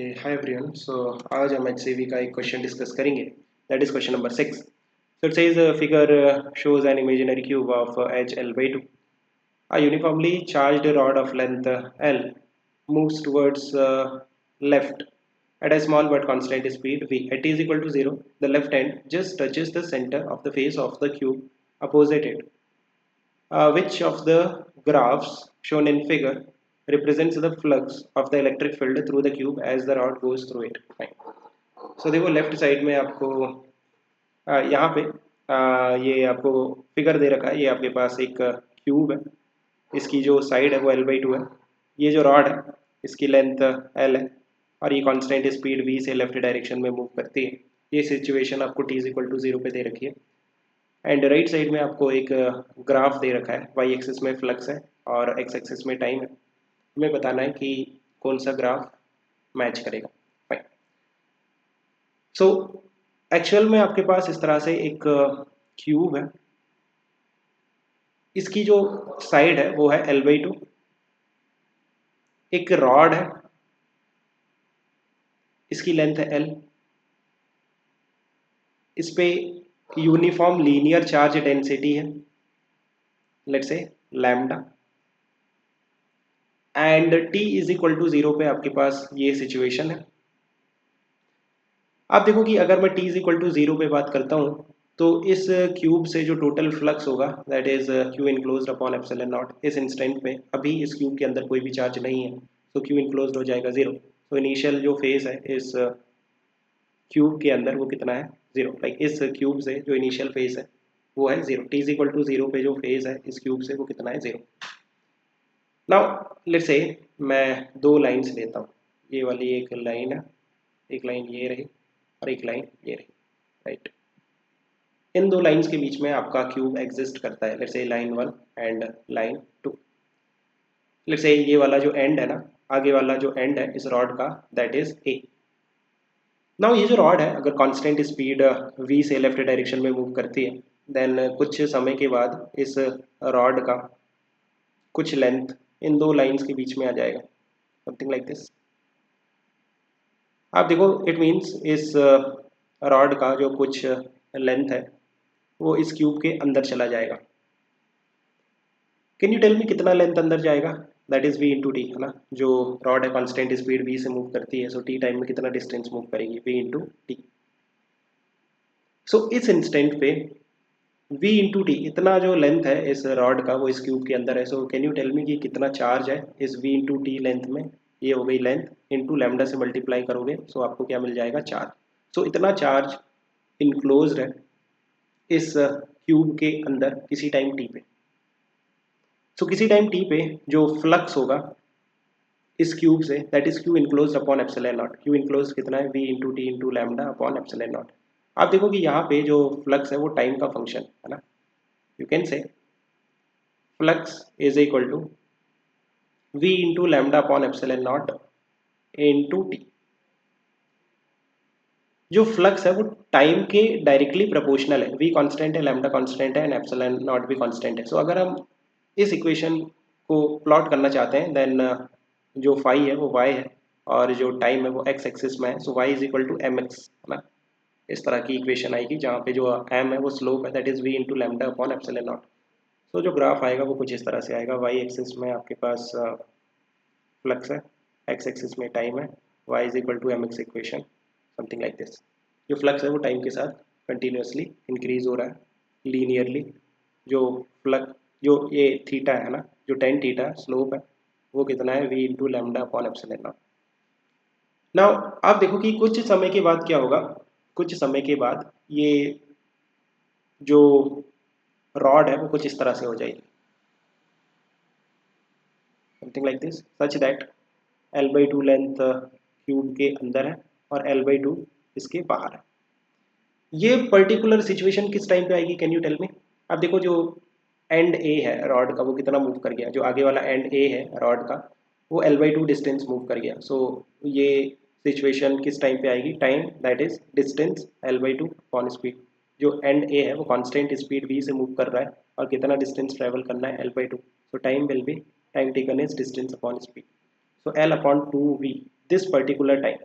Okay hi everyone. सो आज हम HCV का एक क्वेश्चन डिस्कस करेंगे, that is question number 6. So it says a figure shows an imaginary cube of h l by 2. A uniformly charged rod of length l moves towards left at a small but constant speed v. At t is equal to 0, the left end just touches the center of the face of the cube opposite it. Which of the graphs shown in figure represents the flux of the electric field through the cube as the rod goes through it? Fine. So देखो left side में आपको यहाँ पे ये आपको figure दे रखा है। ये आपके पास एक क्यूब है, इसकी जो साइड है वो l/2 है। ये जो रॉड है इसकी लेंथ l है और ये कांस्टेंट स्पीड v से लेफ्ट डायरेक्शन में मूव करती है। ये सिचुएशन आपको t = 0 पे दे रखी है। एंड राइट साइड में आपको एक ग्राफ दे रखा है, वाई एक्सिस में फ्लक्स है और एक्स एक्सिस में टाइम है। हमें बताना है कि कौन सा ग्राफ मैच करेगा। फाइन। सो एक्चुअल में आपके पास इस तरह से एक क्यूब है, इसकी जो साइड है वो है l/2, एक रॉड है, इसकी लेंथ है l, इस पे यूनिफॉर्म लीनियर चार्ज डेंसिटी है, let's say lambda, and t = 0 पे आपके पास ये सिचुएशन है। आप देखो कि अगर मैं t = 0 पे बात करता हूँ तो इस क्यूब से जो टोटल फ्लक्स होगा that is q enclosed upon epsilon not. इस इंस्टेंट में अभी इस क्यूब के अंदर कोई भी चार्ज नहीं है तो q इनक्लोज्ड हो जाएगा 0। तो इनिशियल जो फेज है इस क्यूब के अंदर वो कितना है 0। लाइक इस क्यूब से जो इनिशियल फेज है वो है 0। t = 0 पे जो फेज है इस क्यूब से वो कितना है 0। नाउ लेट्स से मैं दो लाइन्स लेता हूँ, ये वाली एक लाइन है, एक लाइन ये रही और एक लाइन ये रही, राइट। इन दो लाइंस के बीच में आपका क्यूब एग्जिस्ट करता है, let's say line 1 and line 2। Let's say ये वाला जो एंड है ना, आगे वाला जो एंड है इस रॉड का दैट इज ए। नाउ ये जो रॉड है अगर कांस्टेंट स्पीड v से लेफ्ट डायरेक्शन में मूव करती है देन कुछ समय के बाद इस रॉड का कुछ लेंथ इन दो लाइंस के बीच में आ जाएगा, समथिंग लाइक दिस। आप देखो इट मीन्स इस रॉड का जो कुछ लेंथ है वो इस क्यूब के अंदर चला जाएगा। कैन यू टेल मी कितना लेंथ अंदर जाएगा? That is v into T, है ना। जो रॉड है कांस्टेंट स्पीड v से मूव करती है, सो t टाइम में कितना डिस्टेंस मूव करेगी, v इंटू टी। सो इस इंस्टेंट पे v इंटू टी इतना जो लेंथ है इस रॉड का वो इस क्यूब के अंदर है। So can you tell me कि कितना चार्ज है इस v इंटू टी लेंथ में? ये हो गई लेंथ, इंटू लैम्डा से मल्टीप्लाई करोगे सो आपको क्या मिल जाएगा, चार्ज। सो इतना चार्ज इनक्लोज्ड है इस क्यूब के अंदर किसी टाइम t पे। सो किसी टाइम t पे जो फ्लक्स होगा इस cube say that is q enclosed upon epsilon not. q enclosed कितना है, v into T into lambda upon epsilon not. आप देखो कि यहाँ पे जो फ्लक्स है वो टाइम का फंक्शन है ना। You can say flux is equal to v into lambda upon epsilon naught into T. जो फ्लक्स है वो टाइम के डायरेक्टली प्रोपोर्शनल है, v कांस्टेंट है, लैम्डा कांस्टेंट है एंड एप्सिलॉन नॉट भी कांस्टेंट है। सो अगर हम इस इक्वेशन को प्लॉट करना चाहते हैं देन जो फाई है वो y है और जो टाइम है वो x एक्सिस में है। So y is equal to mx, है ना। इस तरह की इक्वेशन आएगी जहाँ पे जो m है वो स्लोप है that is v into lambda upon epsilon nought. So जो ग्राफ आएगा वो कुछ इस तरह से आएगा, y एक्सिस में आपके पास फ्लक्स है, x एक्सिस में टाइम है, y is equal to mx equation, something like this. जो फ्लक्स है वो टाइम के साथ कंटिन्यूसली इंक्रीज हो रहा है लीनियरली। जो फ्लक्स जो ये थीटा है ना, जो टेन थीटा स्लोप है वो कितना है, v into lambda upon epsilon not. Now आप देखो कि कुछ समय के बाद क्या होगा, कुछ समय के बाद ये जो रॉड है वो कुछ इस तरह से हो जाएगी, something like this, such that l/2 length cube के अंदर है और l/2 इसके बाहर है। ये पर्टिकुलर सिचुएशन किस टाइम पे आएगी, कैन यू टेल मी? अब देखो जो एंड ए है रॉड का वो कितना मूव कर गया, जो आगे वाला एंड ए है रॉड का वो l/2 डिस्टेंस मूव कर गया। सो ये सिचुएशन किस टाइम पे आएगी, time that is distance l/2 upon speed. जो एंड ए है वो कांस्टेंट स्पीड v से मूव कर रहा है और कितना डिस्टेंस ट्रेवल करना है, l/2। So time will be time taken is distance upon speed. So l/2v this particular time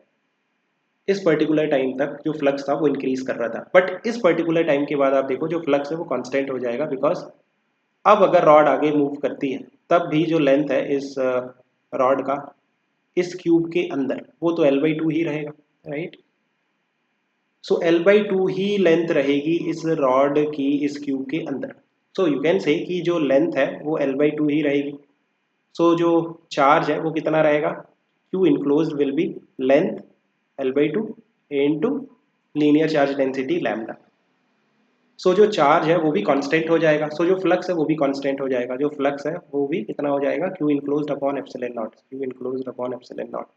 इस पर्टिकुलर टाइम तक जो फ्लक्स था वो इंक्रीज कर रहा था, बट इस पर्टिकुलर टाइम के बाद आप देखो जो फ्लक्स है वो कांस्टेंट हो जाएगा, बिकॉज अब अगर रॉड आगे मूव करती है तब भी जो लेंथ है इस रॉड का इस क्यूब के अंदर वो तो L/2 ही रहेगा, राइट। सो L/2 ही लेंथ रहेगी इस रॉड की इस क्यूब के अंदर। सो यू कैन से कि जो लेंथ है वो L/2 ही रहेगी। सो जो चार्ज है वो कितना रहेगा, Q enclosed will be length L/2 into linear charge density lambda. So जो चार्ज है वो भी कांस्टेंट हो जाएगा, सो जो फ्लक्स है वो भी कांस्टेंट हो जाएगा, जो फ्लक्स है वो भी कितना हो जाएगा, Q enclosed upon epsilon not, Q enclosed upon epsilon not,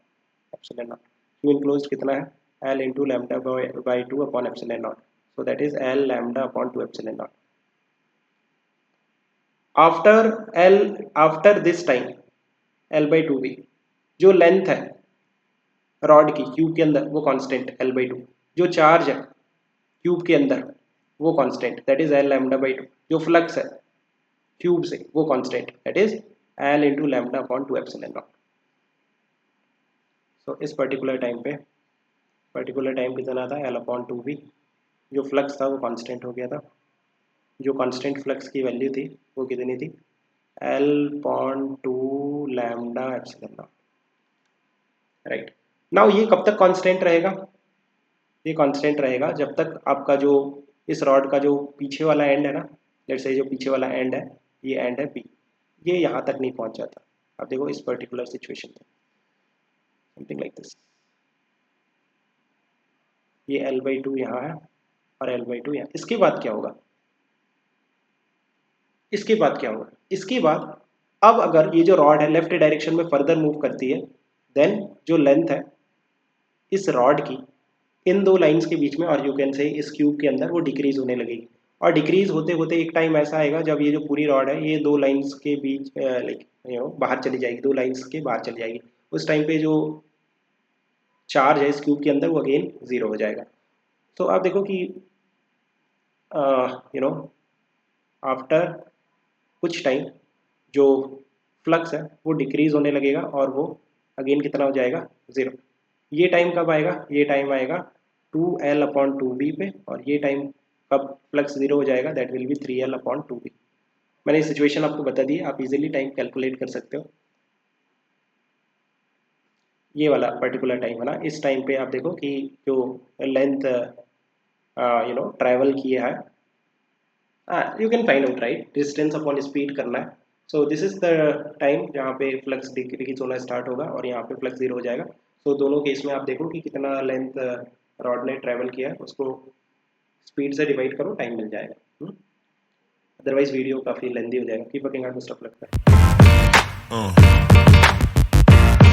epsilon not Q enclosed कितना है, L into lambda by 2 upon epsilon nought, so that is L lambda upon 2 epsilon not. After this time L/2 भी जो length है rod की cube के अंदर वो constant L/2, जो चार्ज है क्यूब के अंदर वो constant that is L lambda by 2, जो फ्लक्स है क्यूब से वो constant that is L into lambda upon 2 epsilon nought. So इस पर्टिकुलर टाइम कितना था, L अपॉन 2 भी, जो फ्लक्स था वो कांस्टेंट हो गया था, जो कांस्टेंट फ्लक्स की वैल्यू थी वो कितनी थी, L upon 2 lambda epsilon not, right. Now ये कब तक कांस्टेंट रहेगा, ये कांस्टेंट रहेगा जब तक आपका जो इस रॉड का जो पीछे वाला एंड है ना, लेट्स से जो पीछे वाला एंड है, ये एंड है P, ये यहाँ तक नहीं पहुँच जाता। अब देखो इस पर्टिकुलर सिचुएशन में समथिंग लाइक दिस, ये L/2 यहाँ है और L/2 यहाँ, इसके बाद क्या होगा, इसके बाद क्या होगा, इसके बाद अब अगर ये जो रॉड है लेफ्ट डायरेक्शन में फर्दर मूव करती है, देन जो लेंथ है इस रॉड की इन दो लाइंस के बीच में और यू कैन से इस क्यूब के अंदर वो डिक्रीज होने लगेगी, और डिक्रीज होते होते एक टाइम ऐसा आएगा जब ये जो पूरी रॉड है ये दो लाइंस के बीच लाइक बाहर चली जाएगी, दो लाइंस के बाहर चली जाएगी, उस टाइम पे जो चार्ज है इस क्यूब के अंदर वो अगेन जीरो हो जाएगा। तो आप देखो कि यू नो आफ्टर कुछ टाइम जो फ्लक्स है वो डिक्रीज होने लगेगा और वो अगेन कितना हो जाएगा, ज़ीरो। ये टाइम कब आएगा, ये टाइम आएगा 2L अपॉन 2B पे, और ये टाइम कब फ्लक्स ज़ीरो हो जाएगा, that will be 3L upon 2B। मैंने सिचुएशन आपको बता दी है, आप इजीली टाइम कैलकुलेट कर सकते हो। ये वाला पर्टिकुलर टाइम है ना, इस टाइम पे आप देखो कि जो लेंथ ट्रैवल किया है, you can find out right, distance upon speed करना है। So this is the time जहाँ पे फ्लक्स डिक्रीज होना स्टार्ट होगा और यहाँ पे फ्लक्स जीरो हो जाएगा। सो दोनों केस में आप देखो कि कितना लेंथ रॉड ने ट्रैवल किया है, उसको स्पीड से डिवाइड करो, टाइम मिल जाएगा। अदरवाइज वीडियो काफ़ी लेंदी हो जाएगा। Keep working hard, best of luck.